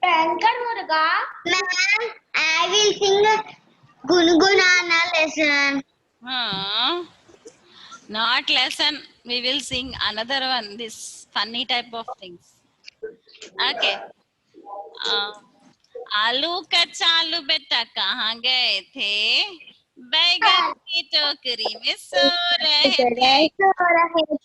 Tanker मुर्गा। Ma'am, I will sing Gungunana lesson. Not lesson. We will sing another one. This funny type of things. Okay. आलू कच्चा आलू बेटा कहाँ गए थे? बैगन की टोकरी में सो रहे थे।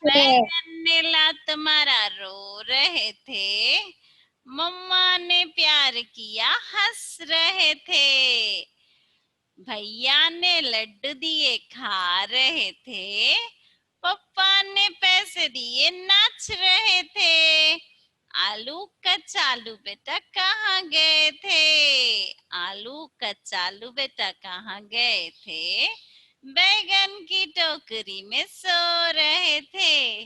बैगन ने लात मारा रो रहे थे। मम्मा ने प्यार किया हंस रहे थे। भैया ने लड्डू दिए खा रहे थे। पप्पा ने पैसे दिए नाच रहे थे। आलू कच्चा आलू बेटा कहाँ गए थे? आलू कच्चा आलू बेटा कहाँ गए थे? बैगन की टोकरी में सो रहे थे।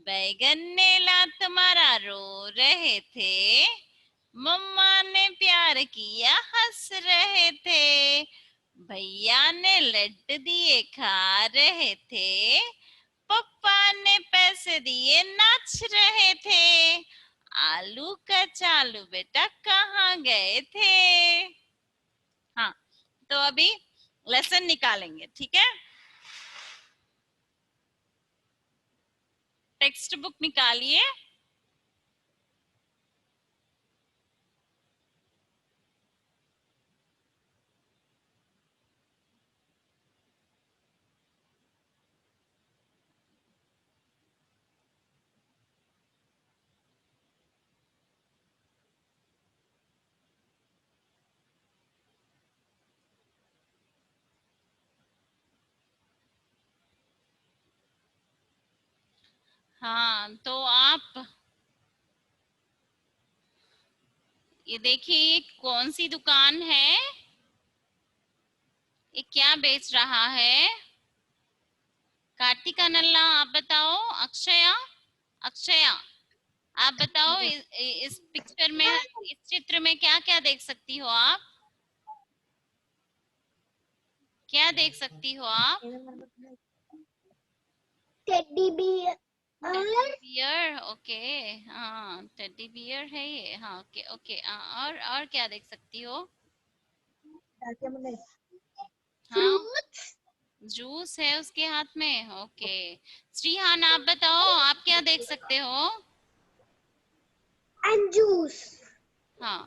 बैगन ने लात मारा रो रहे थे। मम्मा ने प्यार किया हंस रहे थे। भैया ने लड्डू दिए खा रहे थे। पप्पा ने पैसे दिए नाच रहे थे। आलू कच्चा आलू बेटा कहाँ गए थे? हाँ, तो अभी लेसन निकालेंगे, ठीक है? टेक्स्ट बुक निकालिए। हाँ, तो आप ये देखिए कौन सी दुकान है, ये क्या बेच रहा है? कार्तिका, नल्ला, आप बताओ। अक्षया, अक्षया आप बताओ इस पिक्चर में, इस चित्र में क्या क्या देख सकती हो आप? क्या देख सकती हो आप? Teddy bear. Teddy bear, okay. हाँ, टेडी बियर है ये। हाँ, ओके ओके। और क्या देख सकती हो? हाँ, जूस है उसके हाथ में। ओके। श्रीहान, आप बताओ आप क्या देख सकते हो? And juice. हाँ,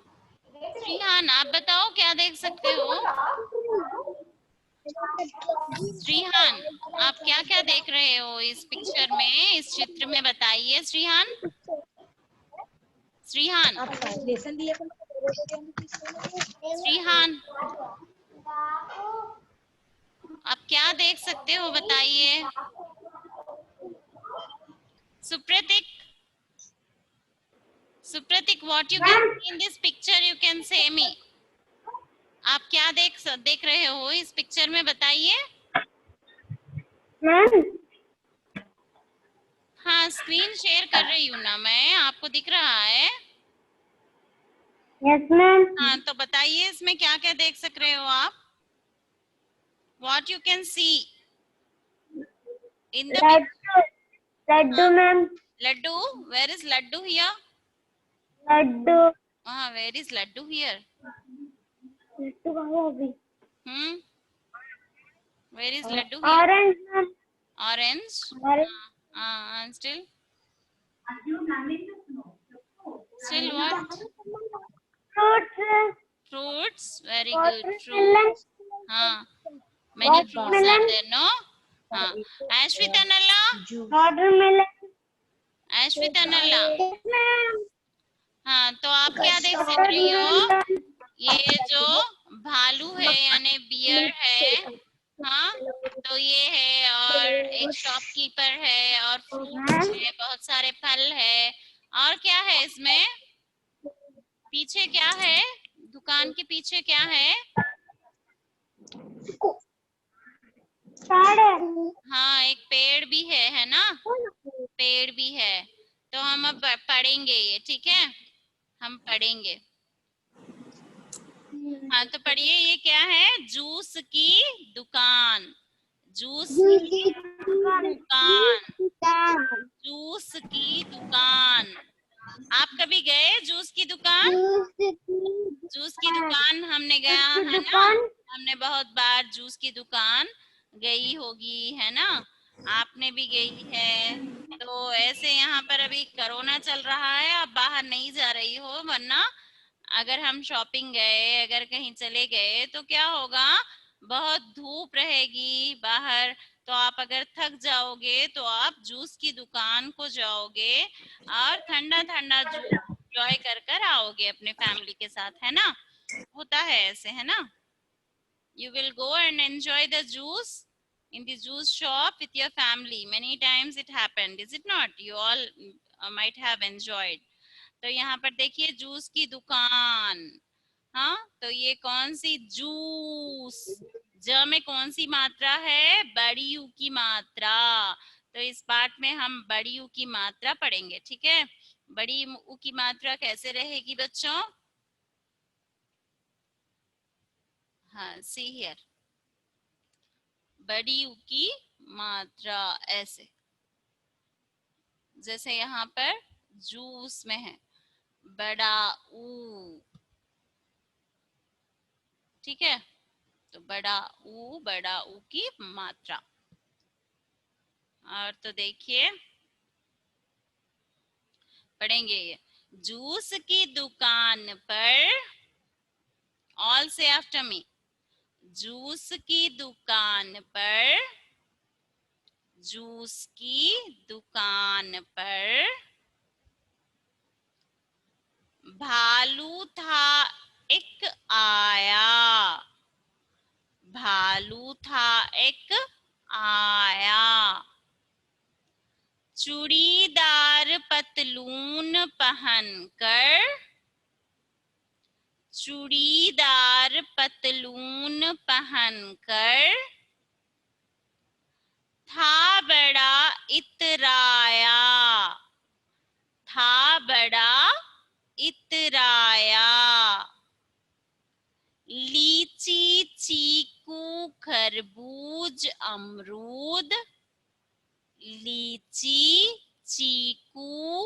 श्रीहान आप बताओ क्या देख सकते हो? श्रीहान, आप क्या क्या देख रहे हो इस पिक्चर में, इस चित्र में? बताइए श्रीहान। श्रीहान, श्रीहान आप क्या देख सकते हो बताइए? Supratik, Supratik, what you can see in this picture you can say me. आप क्या देख रहे हो इस पिक्चर में, बताइए। हाँ, स्क्रीन शेयर कर रही हूँ ना मैं, आपको दिख रहा है? Yes ma'am. हाँ, तो बताइए इसमें क्या क्या देख सक रहे हो आप? What you can see in the picture? Laddu ma'am. Laddu, where is Laddu here? Laddu. Where is Laddu here? Laddu कहाँ है अभी? Where is Laddu here? Orange ma'am. Orange. Orange. And still what? Fruits. Fruits. Very good. Watermelon. Fruits. Many fruits are Watermelon. there, no? Ashwita Nalla. Watermelon. Ashwita Nalla. Ma'am. हाँ, तो आप क्या देख सक रही हो? ये जो भालू है यानी बियर है, हाँ, तो ये है, और एक शॉपकीपर है, और फ्रूट्स है, बहुत सारे फल है। और क्या है इसमें? पीछे क्या है? दुकान के पीछे क्या है? हाँ, एक पेड़ भी है ना? पेड़ भी है। तो हम अब पढ़ेंगे ये, ठीक है? हम पढ़ेंगे। हाँ, तो पढ़िए, ये क्या है? जूस की दुकान। जूस की दुकान। जूस की दुकान। आप कभी गए जूस की दुकान? जूस की दुकान हमने गया है ना, दुकान हमने बहुत बार जूस की दुकान गई होगी, है ना? आपने भी गई है। तो ऐसे यहाँ पर अभी कोरोना चल रहा है, आप बाहर नहीं जा रही हो, वरना अगर हम शॉपिंग गए, अगर कहीं चले गए तो क्या होगा, बहुत धूप रहेगी बाहर, तो आप अगर थक जाओगे तो आप जूस की दुकान को जाओगे और ठंडा ठंडा जूस एंजॉय कर कर आओगे अपने फैमिली के साथ, है ना? होता है ऐसे, है ना? You will go and enjoy the juice in the juice shop with your family. Many times it happened, is it not? You all might have enjoyed. तो यहाँ पर देखिए जूस की दुकान। हाँ, तो ये कौन सी जूस, ज में कौन सी मात्रा है? बड़ी यू की मात्रा। तो इस पाठ में हम बड़ी यू की मात्रा पढ़ेंगे, ठीक है? बड़ी यू की मात्रा कैसे रहेगी बच्चों? हाँ, सी हियर, बड़ी यू की मात्रा ऐसे, जैसे यहाँ पर जूस में है बड़ा ऊ, ठीक है? तो बड़ा ऊ की मात्रा। और तो देखिए पढ़ेंगे ये, जूस की दुकान पर, ऑल से आफ्टर मी, जूस की दुकान पर, जूस की दुकान पर भालू था एक आया, भालू था एक आया, चूड़ीदार पतलून पहनकर, चूड़ीदार पतलून पहनकर था बड़ा इतराया, था बड़ा इतराया, लीची चीकू खरबूज अमरूद, लीची चीकू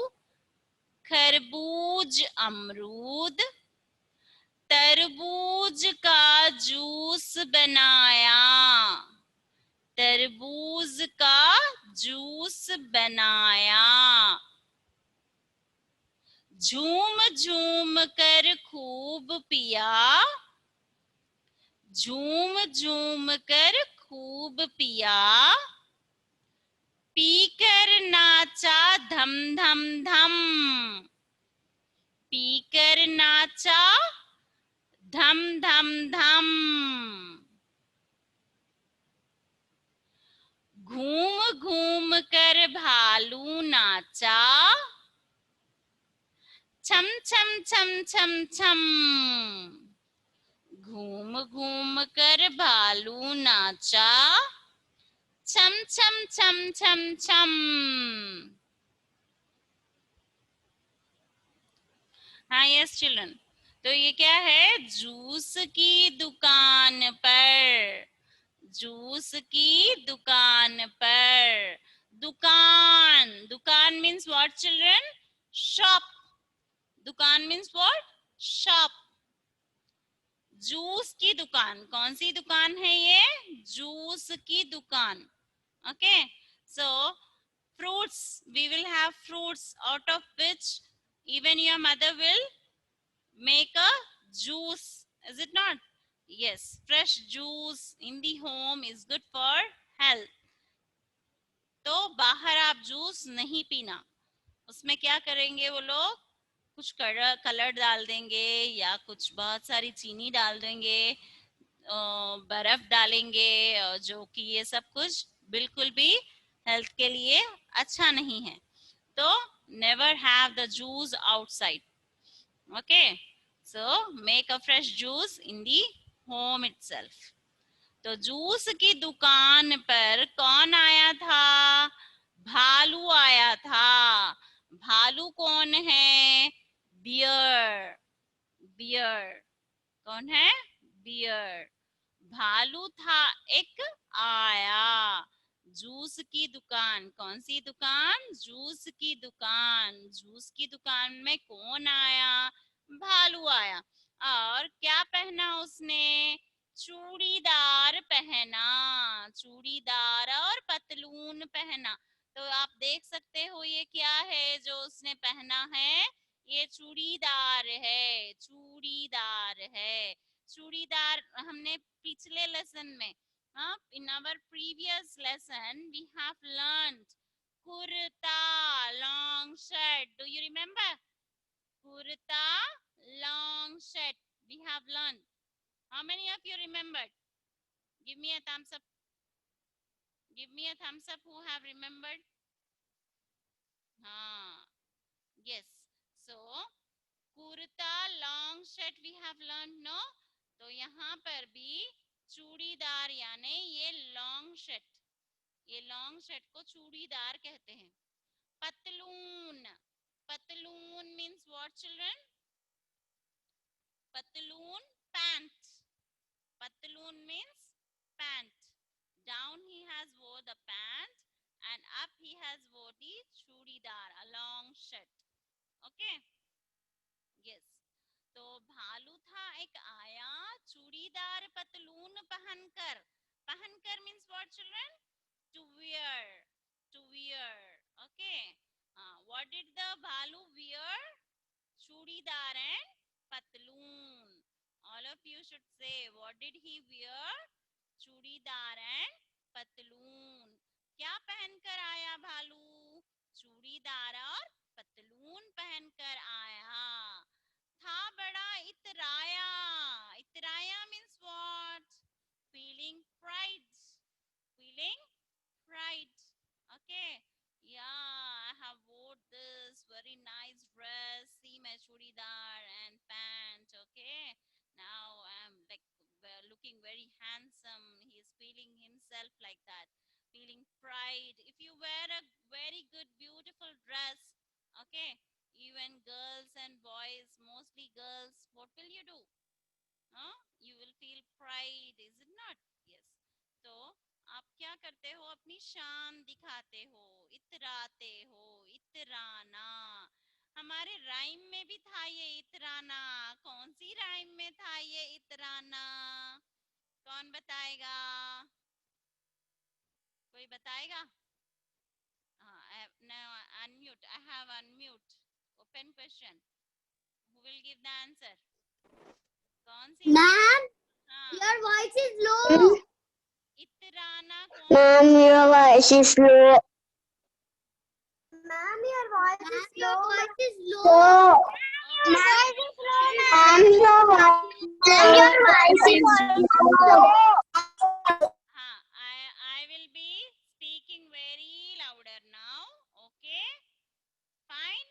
खरबूज अमरूद, तरबूज का जूस बनाया, तरबूज का जूस बनाया, झूम झूम कर खूब पिया, झूम झूम कर खूब पिया, पीकर नाचा धम धम धम, पीकर नाचा धम धम धम, घूम घूम कर भालू नाचा, छम छम छम छम छम, घूम घूम कर भालू नाचा, छम छम छम छम छम। हाँ, यस चिल्ड्रन, तो ये क्या है? जूस की दुकान पर, जूस की दुकान पर, दुकान, दुकान मीन्स व्हाट चिल्ड्रन? शॉप, दुकान मीन्स व्हाट? शॉप। जूस की दुकान, कौन सी दुकान है ये? जूस की दुकान। Okay, so fruits, we will have fruits out of which even your mother will make a juice, is it not? Yes, fresh juice in the home is good for health. तो बाहर आप juice नहीं पीना, उसमें क्या करेंगे वो लोग? कुछ कलर डाल देंगे या कुछ बहुत सारी चीनी डाल देंगे, बर्फ डालेंगे, जो कि ये सब कुछ बिल्कुल भी हेल्थ के लिए अच्छा नहीं है। तो never have the juice outside. Okay, so make a fresh juice in the home itself. तो जूस की दुकान पर कौन आया था? भालू आया था। भालू कौन है? बियर, बियर, कौन है? बियर। भालू था एक आया, जूस की दुकान। कौन सी दुकान? जूस की दुकान। जूस की दुकान में कौन आया? भालू आया। और क्या पहना उसने? चूड़ीदार पहना। चूड़ीदार और पतलून पहना। तो आप देख सकते हो ये क्या है जो उसने पहना है? ये चूड़ीदार है। चूड़ीदार है। चूड़ीदार हमने पिछले लेसन में, in our previous lesson we have learned kurta, long shirt. Do you remember? Kurta, long shirt. We have learned. How many of you remembered? Give me a thumbs up. Give me a thumbs up who have remembered. Yes. So kurta, long shirt we have learned, no? तो यहाँ पर भी चूड़ीदार यानी ये long shirt, ये long shirt को चूड़ीदार कहते हैं। पतलून, पतलून मीन्स व्हाट चिल्ड्रन? पतलून, पैंट। पतलून means pant. Down he has wore the pant and up he has wore the churidar, a long shirt. Okay? Yes. तो भालू था एक आया चूड़ीदार पतलून पहनकर। पहनकर means what children? To wear. To wear. Okay. What did the bhalu wear? Chudidar and patloon. All of you should say, what did he wear? Chudidar and patloon. क्या पहनकर आया भालू? चूड़ीदार और पतलून पहनकर आया। था बड़ा इतराया। इतराया means what? Feeling pride. Feeling pride. Okay. Yeah, I have wore this very nice dress. See my chudidar and pant. Okay. Now I'm like looking very handsome. He is feeling himself like that. Feeling pride. If you wear a very good, beautiful dress, okay, even girls and boys, mostly girls, what will you do? Huh? You will feel pride, is it not? Yes. तो आप क्या करते हो? अपनी शान दिखाते हो, इतराते हो, इतराना। हमारे राइम में भी था ये इतराना। कौन सी राइम में था ये इतराना? कौन बताएगा? कोई बताएगा? Now unmute. I have unmute. Open question. Who will give the answer? कौन सी line? Ma'am, हाँ, your voice is low. इतराना कौन? Ma'am, your voice is low. Ma'am, your voice is low. Your voice is low. Ma'am, your voice is low. हाँ, I will be speaking very louder now. Okay, fine.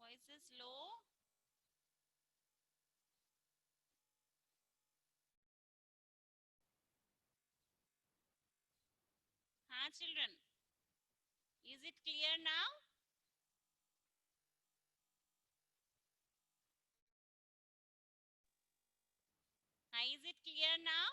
Voice is low. हाँ children, is it clear now? हाँ, is it clear now?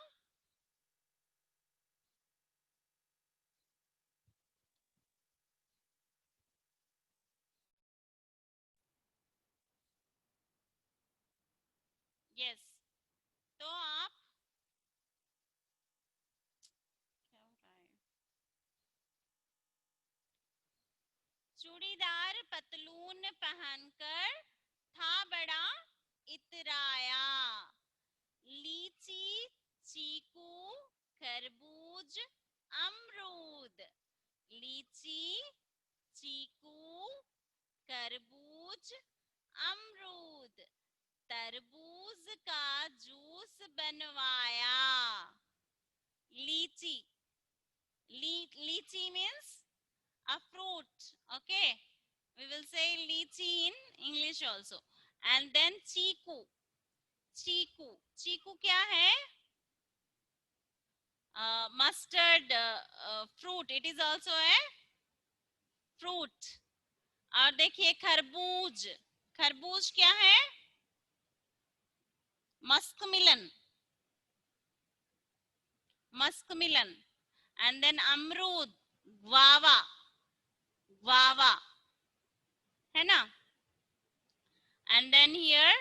Yes. तो आप क्या हो रहा है? चूड़ीदार पतलून पहनकर था बड़ा इतराया। लीची, चीकू, खरबूज, अमरूद। लीची, चीकू, तरबूज, अमरूद। तरबूज का जूस बनवाया। लीची, lychee means a fruit. Okay, we will say lychee in English also. And then चीकू, चीकू, चीकू क्या है? Mustard fruit. It is also a fruit. और देखिए खरबूज, खरबूज क्या है? Musk melon, musk melon, and then अमरूद, ग्वावा, ग्वावा, है ना? And then here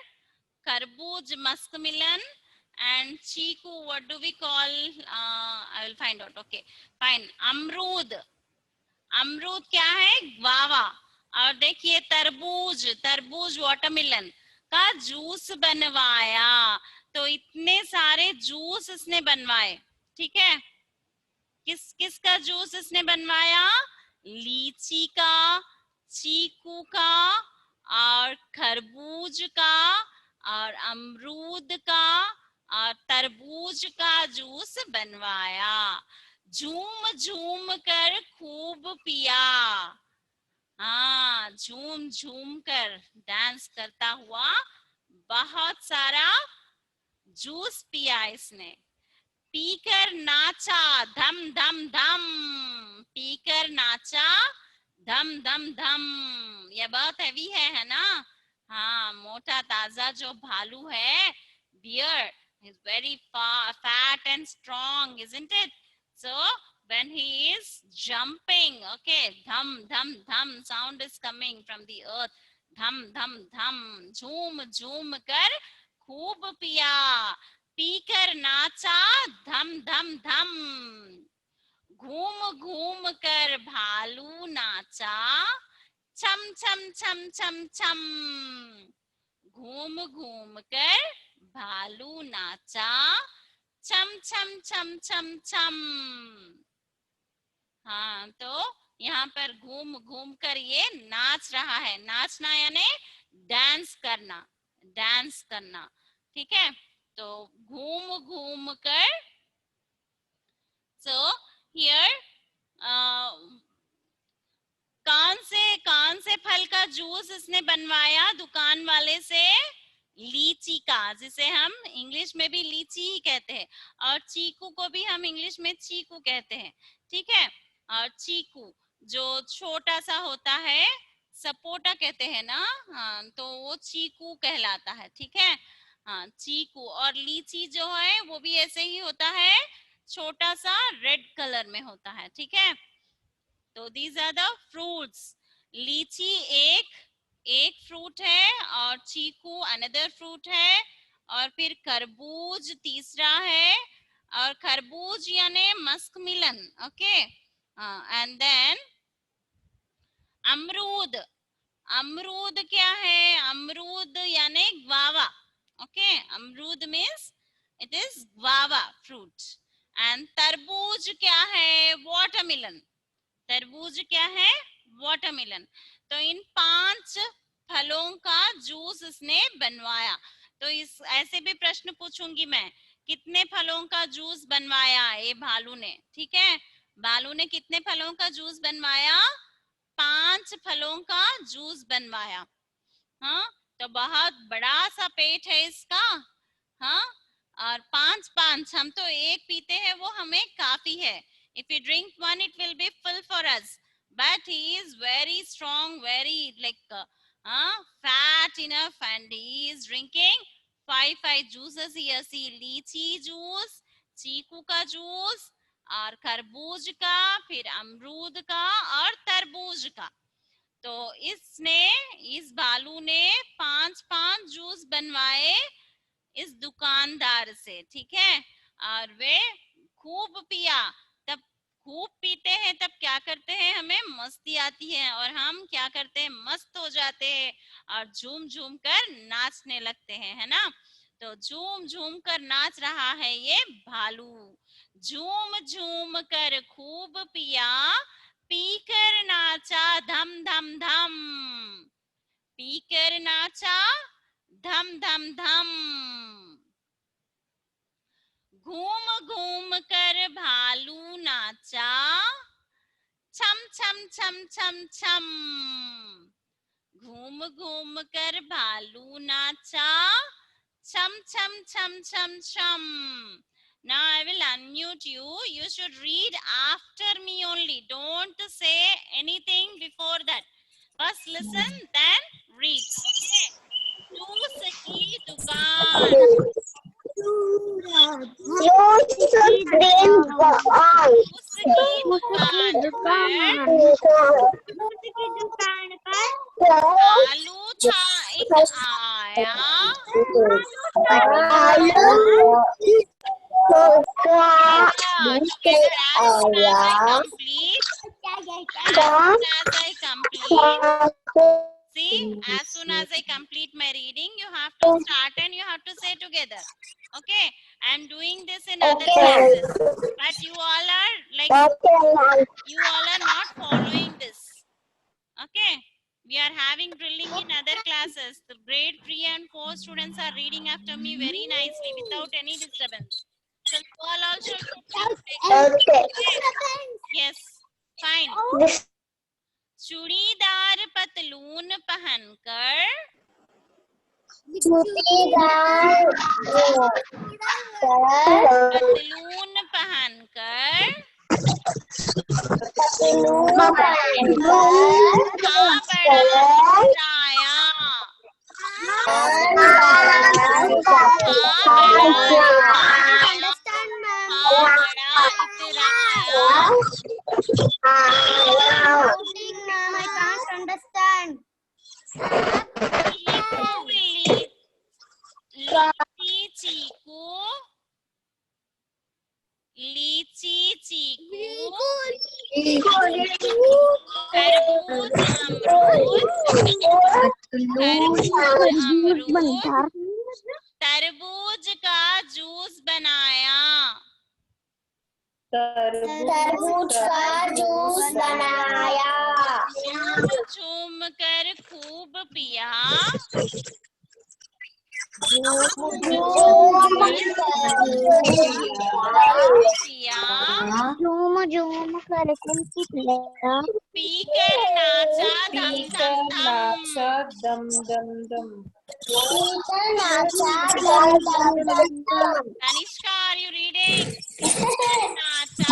खरबूज, मस्क मिलन, and चीकू, what do we call? I will find out. Okay, fine. अमरूद, अमरूद क्या है? ग्वावा। और देखिए तरबूज, तरबूज वाटरमेलन का जूस बनवाया। तो इतने सारे जूस इसने बनवाए, ठीक है? किस किस का जूस इसने बनवाया? लीची का, चीकू का, और खरबूज का, और अमरूद का, और तरबूज का जूस बनवाया। झूम झूम कर खूब पिया। हाँ, झूम झूम कर डांस करता हुआ बहुत सारा जूस पिया इसने। पीकर नाचा, धम धम धम, पीकर नाचा, धम धम धम। ये बहुत हैवी है ना? हाँ, मोटा ताजा जो भालू है, beer, is very fat and strong, isn't it? So when he is jumping, okay, dham dham dham sound is coming from the earth. Dham dham dham, झूम झूम कर खूब पिया, पीकर नाचा, धम धम धम। घूम घूम कर भालू नाचा, छम छम छम छम छम। घूम घूम कर भालू नाचा, छम छम छम छम छम। हाँ, तो यहाँ पर घूम घूम कर ये नाच रहा है। नाचना यानी डांस करना, डांस करना, ठीक है? तो घूम घूम कर, सो हियर कौन से फल का जूस इसने बनवाया दुकान वाले से? लीची का, जिसे हम इंग्लिश में भी लीची ही कहते हैं, और चीकू को भी हम इंग्लिश में चीकू कहते हैं, ठीक है? और चीकू जो छोटा सा होता है, सपोटा कहते हैं ना, हाँ, तो वो चीकू कहलाता है, ठीक है? हाँ, चीकू। और लीची जो है वो भी ऐसे ही होता है, छोटा सा रेड कलर में होता है, ठीक है? तो दीज आर द फ्रूट्स। लीची एक फ्रूट है, और चीकू अनदर फ्रूट है, और फिर खरबूज तीसरा है, और खरबूज यानी मस्क मिलन, ओके? एंड देन अमरूद, अमरूद क्या है? अमरूद यानी ग्वावा, ओके? अमरूद means it is guava fruit. And तरबूज क्या है? वाटरमेलन। तरबूज क्या है? वाटरमेलन। तो इन 5 फलों का जूस इसने बनवाया। तो इस ऐसे भी प्रश्न पूछूंगी मैं, कितने फलों का जूस बनवाया ये भालू ने, ठीक है? भालू ने कितने फलों का जूस बनवाया? 5 फलों का जूस बनवाया। हाँ, तो बहुत बड़ा सा पेट है इसका। हाँ, और 5 हम तो एक पीते हैं, वो हमें काफी है। If we drink one, it will be full for us. But he is very strong, very fat enough, and he is drinking 5 juices here. See, lychee juice, chikoo का जूस, और खरबूज का, फिर अमरूद का, और तरबूज का। तो इस भालू ने 5 जूस बनवाए इस दुकानदार से, ठीक है? और वे खूब पिया। तब खूब पीते हैं तब क्या करते हैं? हमें मस्ती आती है, और हम क्या करते हैं? मस्त हो जाते हैं और झूम झूम कर नाचने लगते हैं, है ना? तो झूम झूम कर नाच रहा है ये भालू। झूम झूम कर खूब पिया, पीकर नाचा धम धम धम। पीकर नाचा धम धम धम। घूम घूम कर भालू नाचा, छम छम छम छम छम। घूम घूम कर भालू नाचा, छम छम छम छम छम। Now I will unmute you. You should read after me only. Don't say anything before that. First listen, then read. Okay? Juice की दुकान, जूस की की दुकान पर आलू था एक आया Okay, as soon as I complete, see, as soon as I complete my reading, you have to start and you have to say together. Okay, I'm doing this in other classes, but you all are like, you all are not following this. Okay, we are having drilling in other classes. The grade 3 and 4 students are reading after me very nicely without any disturbance. So you all also yes, fine. Churidar पतलून पहनकर पतलून पहनकर था बड़ा इतराया लीची चीकू तरबूज अमरूद तरबूज का जूस बनाया झूम कर खूब पिया पीकर नाचा धम धम धम Tanishka, are you reading? नाचा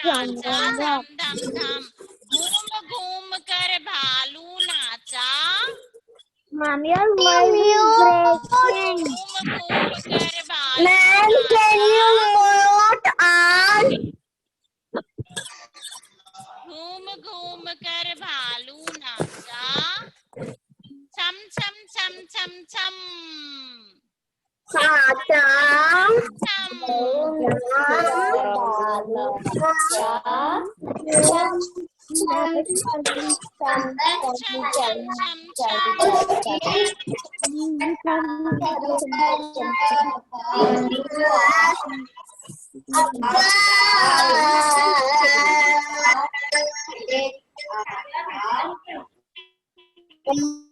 धम धम धम घूम घूम कर भालू नाचा Mom, your voice is breaking. घूम घूम कर भालू Ma'am, can you mute on? घूम घूम कर भालू नाचा छम छम छम छम छम Chum.